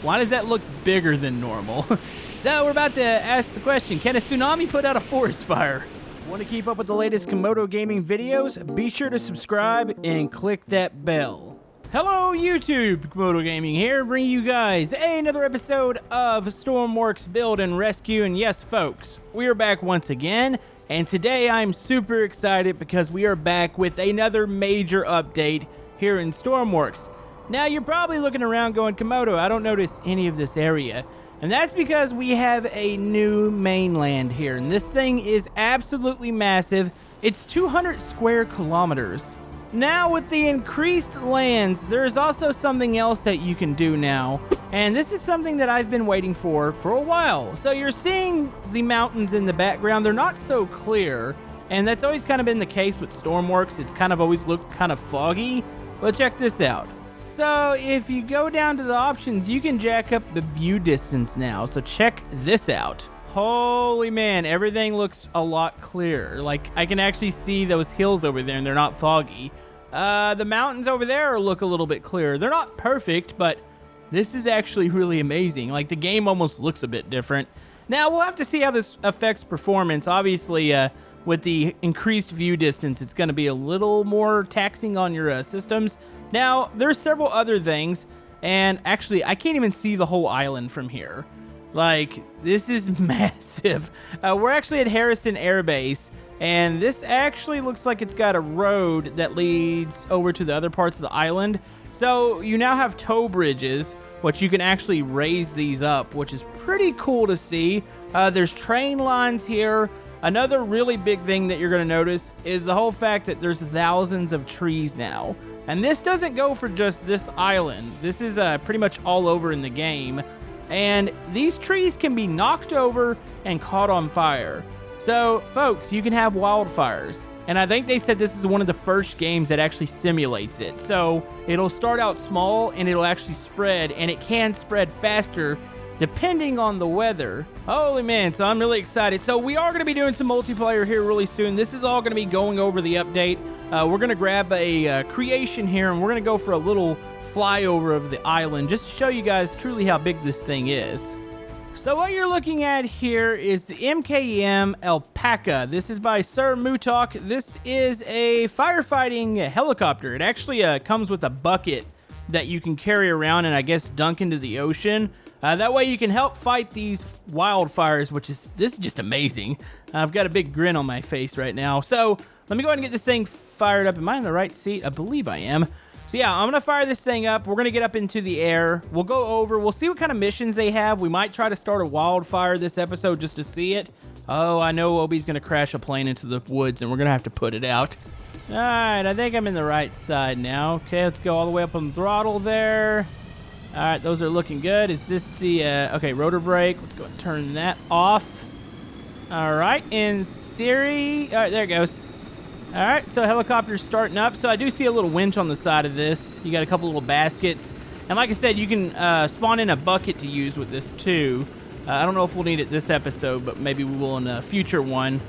Why does that look bigger than normal? So we're about to ask the question, can a tsunami put out a forest fire? Want to keep up with the latest Camodo Gaming videos? Be sure to subscribe and click that bell. Hello YouTube, Camodo Gaming here, bringing you guys another episode of Stormworks Build and Rescue. And yes folks, we are back once again, and today I'm super excited because we are back with another major update here in Stormworks. Now you're probably looking around going, Camodo, I don't notice any of this area. And that's because we have a new mainland here, and this thing is absolutely massive. It's 200 square kilometers. Now with the increased lands, there is also something else that you can do now, and this is something that I've been waiting for a while. So you're seeing the mountains in the background. They're not so clear, and that's always kind of been the case with Stormworks. It's kind of always looked kind of foggy, but check this out. So if you go down to the options, you can jack up the view distance now. So check this out. Holy man, everything looks a lot clearer. Like I can actually see those hills over there and they're not foggy. The mountains over there look a little bit clearer. They're not perfect, but this is actually really amazing. Like the game almost looks a bit different. Now we'll have to see how this affects performance. Obviously, with the increased view distance, it's going to be a little more taxing on your systems. Now, there's several other things, and actually, I can't even see the whole island from here. Like, this is massive. We're actually at Harrison Air Base, and this actually looks like it's got a road that leads over to the other parts of the island. So, you now have tow bridges, which you can actually raise these up, which is pretty cool to see. There's train lines here. Another really big thing that you're going to notice is the whole fact that there's thousands of trees now. And this doesn't go for just this island. This is pretty much all over in the game. And these trees can be knocked over and caught on fire. So, folks, you can have wildfires. And I think they said this is one of the first games that actually simulates it. So, it'll start out small and it'll actually spread. And it can spread faster depending on the weather. Holy man, so I'm really excited. So we are going to be doing some multiplayer here really soon. This is all going to be going over the update. We're going to grab a creation here, and we're going to go for a little flyover of the island just to show you guys truly how big this thing is. So what you're looking at here is the MKM Alpaca. This is by Sir Mutok. This is a firefighting helicopter. It actually comes with a bucket that you can carry around and I guess dunk into the ocean. That way you can help fight these wildfires, this is just amazing. I've got a big grin on my face right now. So let me go ahead and get this thing fired up. Am I in the right seat? I believe I am. So yeah, I'm going to fire this thing up. We're going to get up into the air. We'll go over. We'll see what kind of missions they have. We might try to start a wildfire this episode just to see it. Oh, I know Obi's going to crash a plane into the woods and we're going to have to put it out. All right, I think I'm in the right side now. Okay, let's go all the way up on the throttle there. All right, those are looking good. Is this the, okay, rotor brake. Let's go and turn that off. All right, in theory, all right, there it goes. All right, so helicopter's starting up. So I do see a little winch on the side of this. You got a couple little baskets. And like I said, you can spawn in a bucket to use with this too. I don't know if we'll need it this episode, but maybe we will in a future one.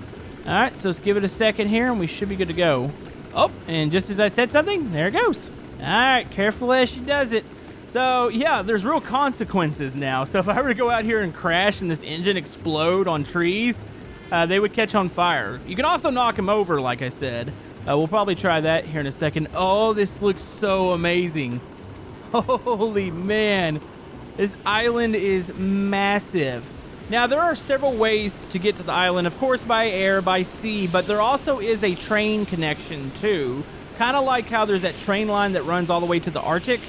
All right, so let's give it a second here and we should be good to go. Oh, and just as I said something, there it goes. All right, careful as she does it. So, yeah, there's real consequences now. So if I were to go out here and crash and this engine explode on trees, they would catch on fire. You can also knock them over, like I said. We'll probably try that here in a second. Oh, this looks so amazing. Holy man. This island is massive. Now, there are several ways to get to the island. Of course, by air, by sea, but there also is a train connection, too. Kind of like how there's that train line that runs all the way to the Arctic.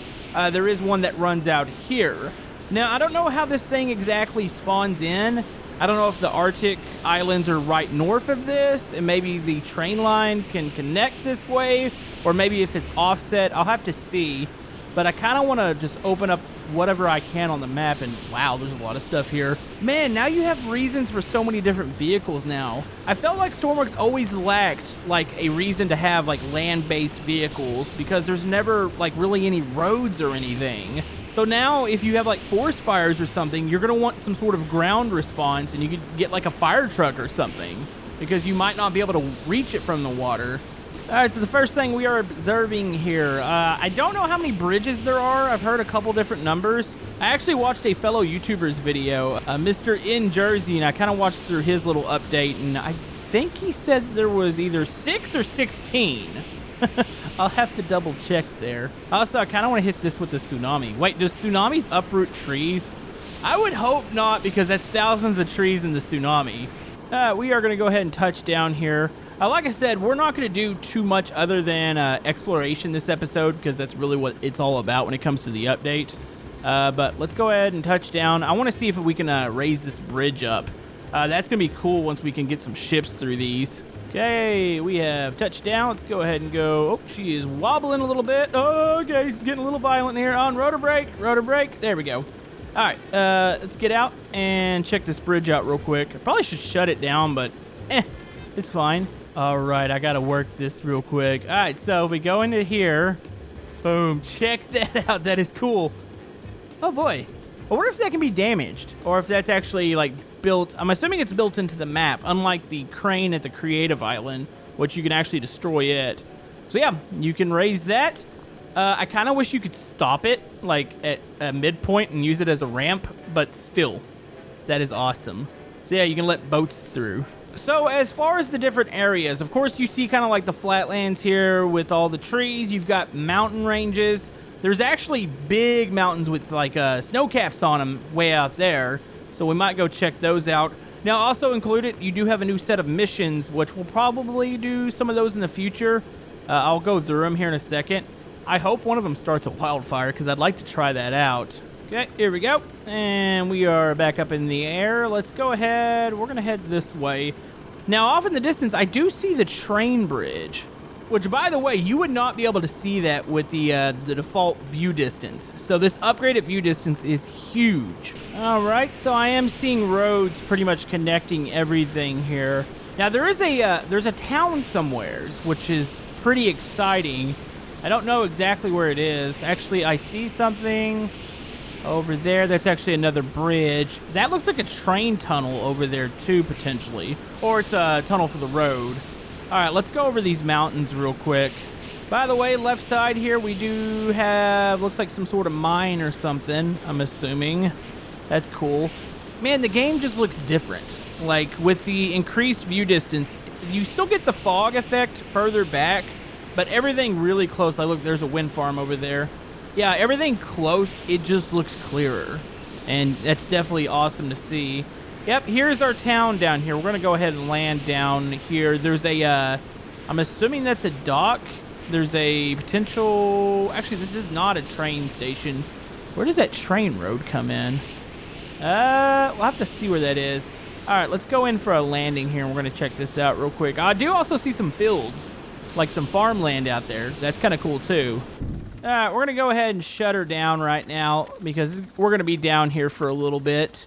There is one that runs out here. Now, I don't know how this thing exactly spawns in. I don't know if the Arctic islands are right north of this, and maybe the train line can connect this way, or maybe if it's offset, I'll have to see. But I kind of want to just open up whatever I can on the map, and wow, there's a lot of stuff here. Man, now you have reasons for so many different vehicles now. I felt like Stormworks always lacked like a reason to have like land-based vehicles because there's never like really any roads or anything. So now if you have like forest fires or something, you're gonna want some sort of ground response, and you could get like a fire truck or something because you might not be able to reach it from the water. All right, so the first thing we are observing here, I don't know how many bridges there are. I've heard a couple different numbers. I actually watched a fellow YouTuber's video, Mr. In Jersey, and I kind of watched through his little update, and I think he said there was either 6 or 16. I'll have to double check there. Also, I kind of want to hit this with the tsunami. Wait, does tsunamis uproot trees? I would hope not, because that's thousands of trees in the tsunami. We are going to go ahead and touch down here. Like I said, we're not going to do too much other than exploration this episode, because that's really what it's all about when it comes to the update. But let's go ahead and touch down. I want to see if we can raise this bridge up. That's going to be cool once we can get some ships through these. Okay, we have touched down. Let's go ahead and go. Oh, she is wobbling a little bit. Oh, okay, she's getting a little violent here. On rotor brake, rotor brake. There we go. All right, let's get out and check this bridge out real quick. I probably should shut it down, but it's fine. All right, I got to work this real quick. All right, so if we go into here, boom, check that out. That is cool. Oh, boy. I wonder if that can be damaged or if that's actually, like, built. I'm assuming it's built into the map, unlike the crane at the Creative Island, which you can actually destroy it. So, yeah, you can raise that. I kind of wish you could stop it, like, at a midpoint and use it as a ramp, but still, that is awesome. So, yeah, you can let boats through. So, as far as the different areas, of course, you see kind of like the flatlands here with all the trees. You've got mountain ranges. There's actually big mountains with, like, snow caps on them way out there, so we might go check those out. Now, also included, you do have a new set of missions, which we'll probably do some of those in the future. I'll go through them here in a second. I hope one of them starts a wildfire, because I'd like to try that out. Okay, here we go. And we are back up in the air. Let's go ahead. We're going to head this way. Now, off in the distance, I do see the train bridge, which, by the way, you would not be able to see that with the default view distance. So this upgraded view distance is huge. All right, so I am seeing roads pretty much connecting everything here. Now, there's a town somewhere, which is pretty exciting. I don't know exactly where it is. Actually, I see something over there. That's actually another bridge. That looks like a train tunnel over there too, potentially. Or it's a tunnel for the road. All right, let's go over these mountains real quick. By the way, left side here, we do have, looks like some sort of mine or something, I'm assuming. That's cool. Man, the game just looks different. Like, with the increased view distance, you still get the fog effect further back, but everything really close. Like, look, there's a wind farm over there. Yeah, everything close, it just looks clearer. And that's definitely awesome to see. Yep, here's our town down here. We're going to go ahead and land down here. There's a, I'm assuming that's a dock. There's a potential, actually, this is not a train station. Where does that train road come in? We'll have to see where that is. All right, let's go in for a landing here. And we're going to check this out real quick. I do also see some fields, like some farmland out there. That's kind of cool too. All right, we're going to go ahead and shut her down right now because we're going to be down here for a little bit.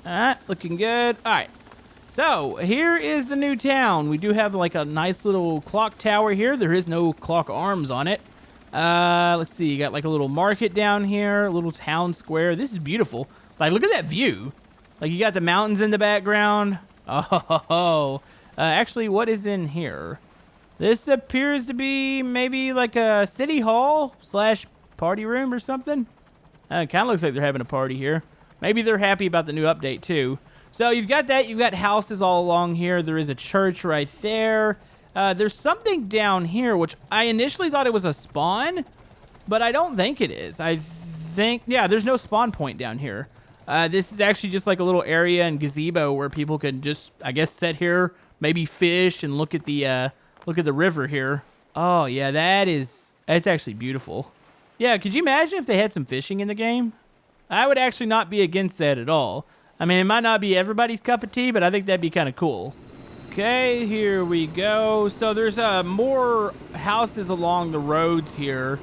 All right, looking good. All right, so here is the new town. We do have like a nice little clock tower here. There is no clock arms on it. Let's see, you got like a little market down here, a little town square. This is beautiful. Like, look at that view. Like, you got the mountains in the background. Oh, actually, what is in here? This appears to be maybe like a city hall / party room or something. It kind of looks like they're having a party here. Maybe they're happy about the new update too. So you've got that. You've got houses all along here. There is a church right there. There's something down here, which I initially thought it was a spawn, but I don't think it is. I think, yeah, there's no spawn point down here. This is actually just like a little area and gazebo where people could just, I guess, sit here, maybe fish and look at the river here. Oh, yeah, that's actually beautiful. Yeah, could you imagine if they had some fishing in the game? I would actually not be against that at all. I mean, it might not be everybody's cup of tea, but I think that'd be kind of cool. Okay, here we go. So there's more houses along the roads here.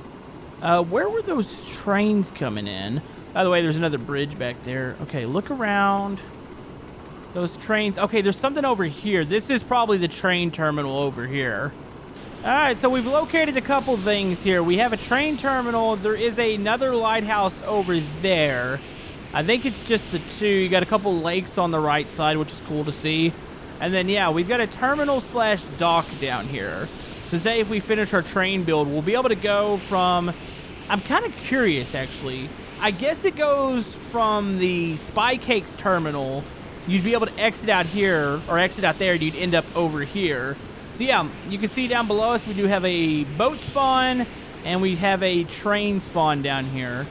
Where were those trains coming in? By the way, there's another bridge back there. Okay, look around. Those trains. Okay, there's something over here. This is probably the train terminal over here. All right, so we've located a couple things here. We have a train terminal. There is another lighthouse over there. I think it's just the two. You got a couple lakes on the right side, which is cool to see. And then, yeah, we've got a terminal / dock down here. So say if we finish our train build, we'll be able to go from... I'm kind of curious, actually. I guess it goes from the Spy Cakes terminal. You'd be able to exit out here, or exit out there, and you'd end up over here. So yeah, you can see down below us, we do have a boat spawn, and we have a train spawn down here.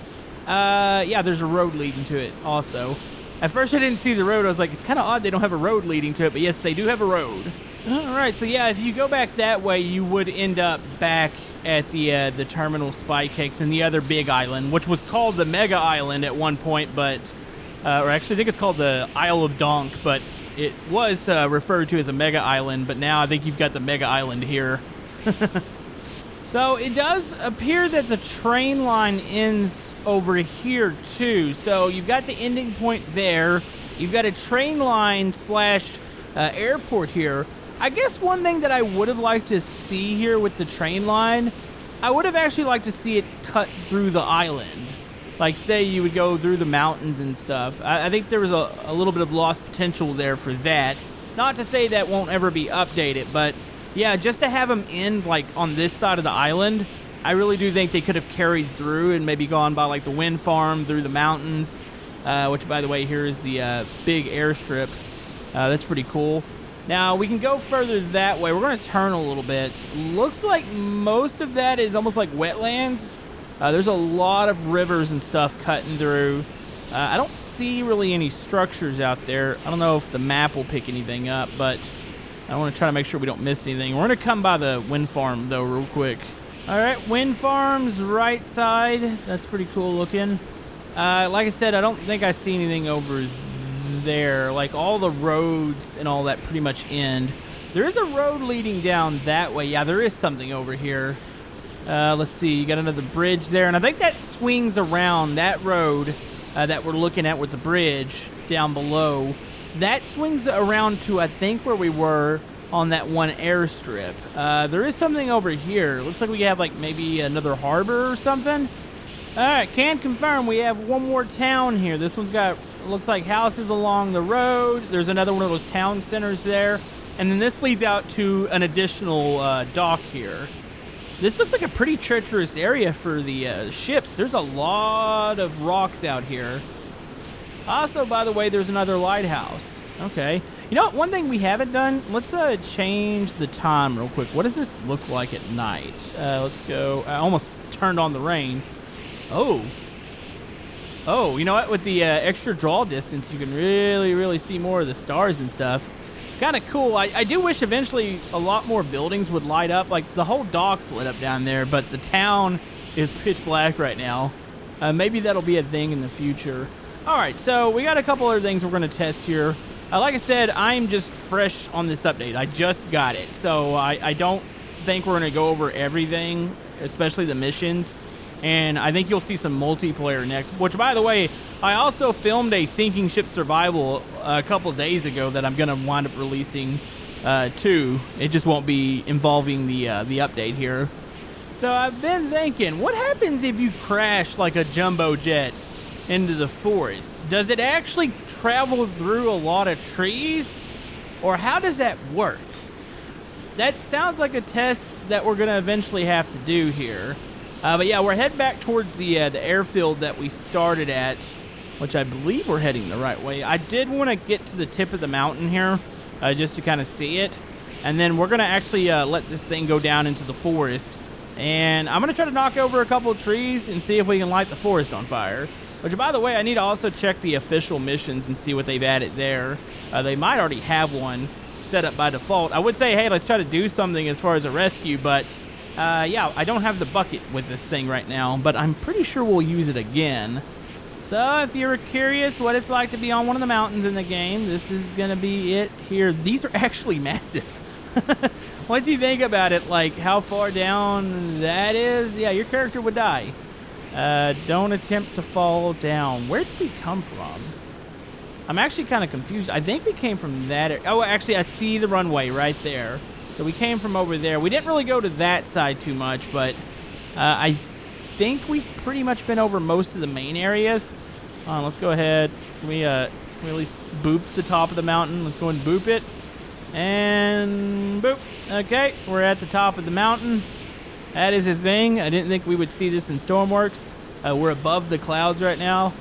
Yeah, there's a road leading to it also. At first I didn't see the road. I was like, it's kind of odd they don't have a road leading to it, but yes, they do have a road. All right, so yeah, if you go back that way, you would end up back at the terminal Spy Cakes and the other big island, which was called the Mega Island at one point, but, or actually I think it's called the Isle of Donk, but it was referred to as a Mega Island, but now I think you've got the Mega Island here. So it does appear that the train line ends over here too. So you've got the ending point there. You've got a train line slash airport here. I guess one thing that I would have liked to see here with the train line, I would have actually liked to see it cut through the island. Like say you would go through the mountains and stuff. I think there was a little bit of lost potential there for that. Not to say that won't ever be updated, but yeah, just to have them end like on this side of the island, I really do think they could have carried through and maybe gone by like the wind farm through the mountains, which by the way, here is the big airstrip. That's pretty cool. Now we can go further that way. We're going to turn a little bit. Looks like most of that is almost like wetlands. There's a lot of rivers and stuff cutting through. I don't see really any structures out there. I don't know if the map will pick anything up, but I want to try to make sure we don't miss anything. We're going to come by the wind farm though real quick. All right, wind farm's right side. That's pretty cool looking. Like I said, I don't think I see anything over there. Like all the roads and all that pretty much end. There is a road leading down that way. Yeah, there is something over here. Let's see, you got another bridge there. And I think that swings around that road that we're looking at with the bridge down below. That swings around to, I think, where we were on that one airstrip. There is something over here. Looks like we have like maybe another harbor or something. All right, can confirm we have one more town here. This one's got, looks like houses along the road. There's another one of those town centers there. And then this leads out to an additional dock here. This looks like a pretty treacherous area for the ships. There's a lot of rocks out here. Also, by the way, there's another lighthouse. Okay. You know what? One thing we haven't done, let's change the time real quick. What does this look like at night? Let's go. I almost turned on the rain. Oh. Oh, you know what? With the extra draw distance, you can really see more of the stars and stuff. It's kind of cool. I do wish eventually a lot more buildings would light up. Like, the whole dock's lit up down there, but the town is pitch black right now. Maybe that'll be a thing in the future. All right, so we got a couple other things we're going to test here. Like I said, I'm just fresh on this update. I just got it, so I don't think we're going to go over everything, especially the missions. And I think you'll see some multiplayer next, which, by the way, I also filmed a sinking ship survival a couple days ago that I'm going to wind up releasing too. It just won't be involving the update here. So I've been thinking, what happens if you crash like a jumbo jet into the forest? Does it actually travel through a lot of trees? Or how does that work? That sounds like a test that we're going to eventually have to do here. But yeah, we're heading back towards the airfield that we started at, which I believe we're heading the right way. I did want to get to the tip of the mountain here, just to kind of see it. And then we're going to actually let this thing go down into the forest. And I'm going to try to knock over a couple of trees and see if we can light the forest on fire. Which, by the way, I need to also check the official missions and see what they've added there. They might already have one set up by default. I would say, hey, let's try to do something as far as a rescue, but yeah, I don't have the bucket with this thing right now, but I'm pretty sure we'll use it again. So if you're curious what it's like to be on one of the mountains in the game, this is going to be it here. These are actually massive. Once you think about it, like how far down that is, yeah, your character would die. Don't attempt to fall down. Where did we come from? I'm actually kind of confused. I think we came from that area. Oh, actually, I see the runway right there. So we came from over there. We didn't really go to that side too much, but I think we've pretty much been over most of the main areas. Let's go ahead. Can we at least boop the top of the mountain? Let's go and boop it. And boop. Okay, we're at the top of the mountain. That is a thing. I didn't think we would see this in Stormworks. We're above the clouds right now.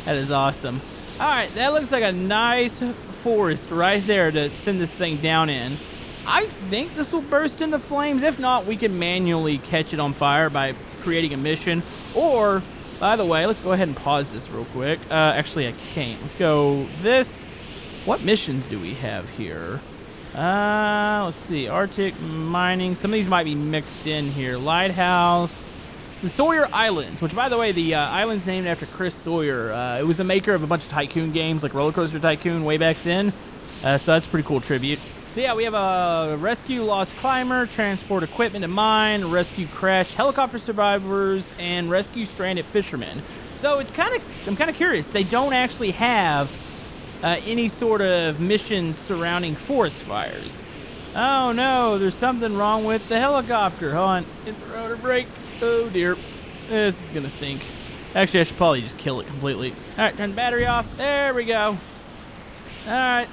That is awesome. All right, that looks like a nice forest right there to send this thing down in. I think this will burst into flames. If not, we can manually catch it on fire by creating a mission. Or, by the way, let's go ahead and pause this real quick. Actually, I can't. Let's go this. What missions do we have here? Let's see. Arctic mining. Some of these might be mixed in here. Lighthouse. The Sawyer Islands, which, by the way, the island's named after Chris Sawyer. It was a maker of a bunch of tycoon games, like Roller Coaster Tycoon, way back then. So that's a pretty cool tribute. So yeah, we have a rescue lost climber, transport equipment to mine, rescue crash helicopter survivors, and rescue stranded fishermen. So it's I'm kind of curious. They don't actually have any sort of missions surrounding forest fires. Oh no, there's something wrong with the helicopter. Hold on, hit the rotor brake. Oh dear, this is gonna stink. Actually, I should probably just kill it completely. All right, turn the battery off. There we go. All right.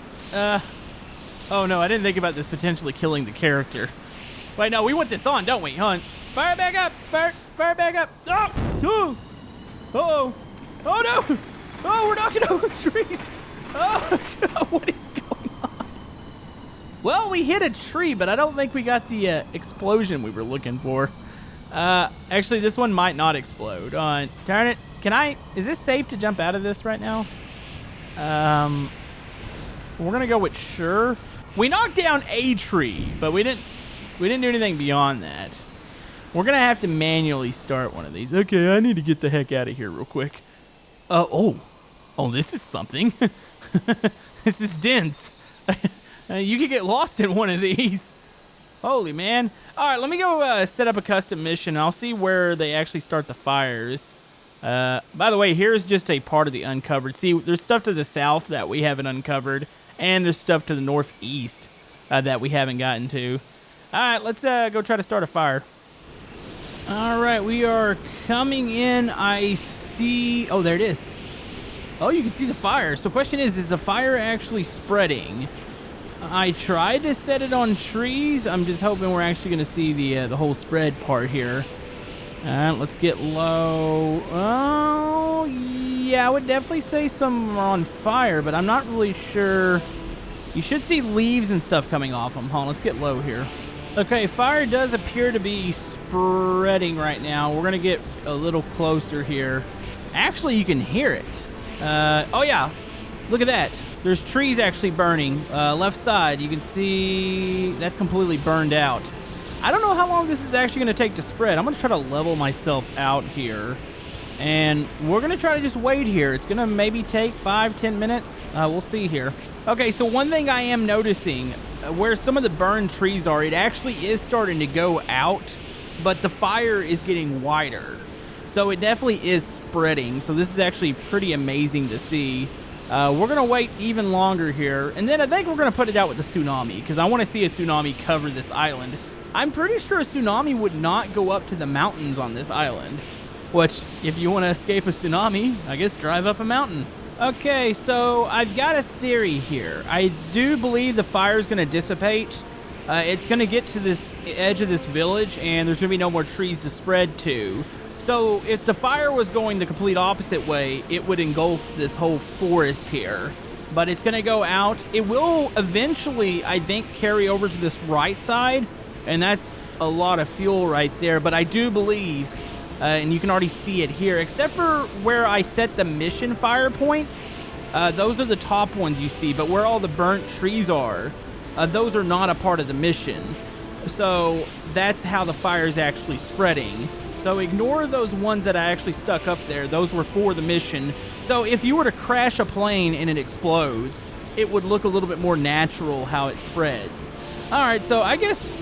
Oh no, I didn't think about this potentially killing the character. Wait, no, we want this on, don't we? Hold on. Fire back up! Fire back up! Oh! Oh! Uh-oh! Oh no! Oh, we're knocking over trees! Oh God, what is going on? Well, we hit a tree, but I don't think we got the explosion we were looking for. Actually, this one might not explode. Darn it. Is this safe to jump out of this right now? We're gonna go with sure. We knocked down a tree, but we didn't do anything beyond that. We're gonna have to manually start one of these. Okay, I need to get the heck out of here real quick. Oh, this is something. This is dense. You could get lost in one of these. Holy man. All right, let me go set up a custom mission. I'll see where they actually start the fires. By the way, here's just a part of the uncovered. See, there's stuff to the south that we haven't uncovered, and there's stuff to the northeast that we haven't gotten to. All right, let's go try to start a fire. All right, we are coming in. I see... Oh, there it is. Oh, you can see the fire. So question is the fire actually spreading? I tried to set it on trees. I'm just hoping we're actually going to see the whole spread part here. Let's get low. Oh, yeah, I would definitely say some are on fire, but I'm not really sure. You should see leaves and stuff coming off them. Hold on, let's get low here. Okay, fire does appear to be spreading right now. We're going to get a little closer here. Actually, you can hear it. Oh, yeah. Look at that. There's trees actually burning. Left side, you can see that's completely burned out. I don't know how long this is actually going to take to spread. I'm going to try to level myself out here. And we're going to try to just wait here. It's going to maybe take 5-10 minutes. We'll see here. Okay, so one thing I am noticing, where some of the burned trees are, it actually is starting to go out, but the fire is getting wider. So it definitely is spreading. So this is actually pretty amazing to see. We're going to wait even longer here. And then I think we're going to put it out with the tsunami, because I want to see a tsunami cover this island. I'm pretty sure a tsunami would not go up to the mountains on this island. Which, if you want to escape a tsunami, I guess drive up a mountain. Okay, so I've got a theory here. I do believe the fire is going to dissipate. It's going to get to this edge of this village, and there's going to be no more trees to spread to. So if the fire was going the complete opposite way, it would engulf this whole forest here. But it's going to go out. It will eventually, I think, carry over to this right side, and that's a lot of fuel right there. But I do believe... and you can already see it here, except for where I set the mission fire points. Those are the top ones you see, but where all the burnt trees are, those are not a part of the mission. So that's how the fire is actually spreading. So ignore those ones that I actually stuck up there. Those were for the mission. So if you were to crash a plane and it explodes, it would look a little bit more natural how it spreads. All right, so I guess...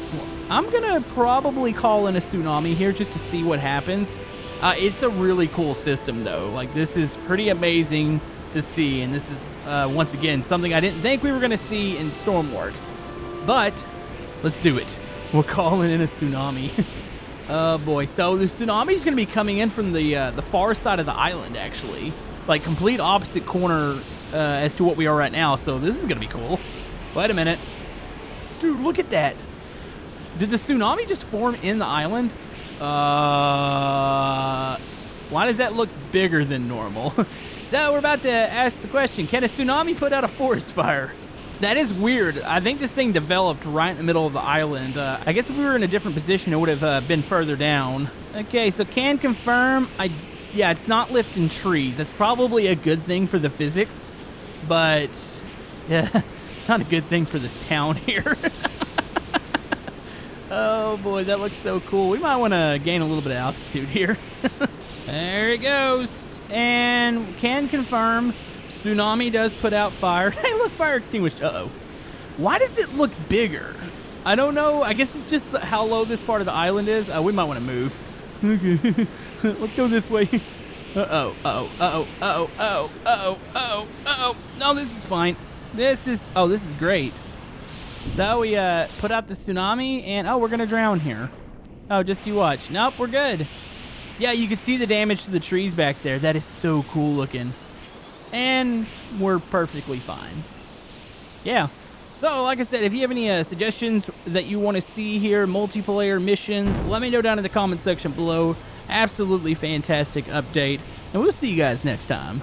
I'm going to probably call in a tsunami here just to see what happens. It's a really cool system, though. Like, this is pretty amazing to see, and this is, once again, something I didn't think we were going to see in Stormworks. But, let's do it. We're calling in a tsunami. Oh, boy. So, the tsunami is going to be coming in from the far side of the island, actually. Like, complete opposite corner as to what we are right now, so this is going to be cool. Wait a minute. Dude, look at that. Did the tsunami just form in the island? Why does that look bigger than normal? So we're about to ask the question, can a tsunami put out a forest fire? That is weird. I think this thing developed right in the middle of the island. I guess if we were in a different position, it would have been further down. Okay, so can confirm. Yeah, it's not lifting trees. That's probably a good thing for the physics, but yeah, it's not a good thing for this town here. Oh boy, that looks so cool. We might want to gain a little bit of altitude here. There it goes. And can confirm, tsunami does put out fire. Hey, look, fire extinguished. Uh-oh. Why does it look bigger? I don't know. I guess it's just how low this part of the island is. We might want to move. Okay. Let's go this way. Uh-oh. Uh-oh. Uh-oh. Uh-oh. Uh-oh. Uh-oh. Uh-oh. Uh-oh. No, this is fine. This is great. So we put out the tsunami, and we're gonna drown here. Oh, just you watch. Nope, we're good. Yeah, you can see the damage to the trees back there. That is so cool looking. And we're perfectly fine. Yeah. So, like I said, if you have any suggestions that you want to see here, multiplayer missions, let me know down in the comment section below. Absolutely fantastic update. And we'll see you guys next time.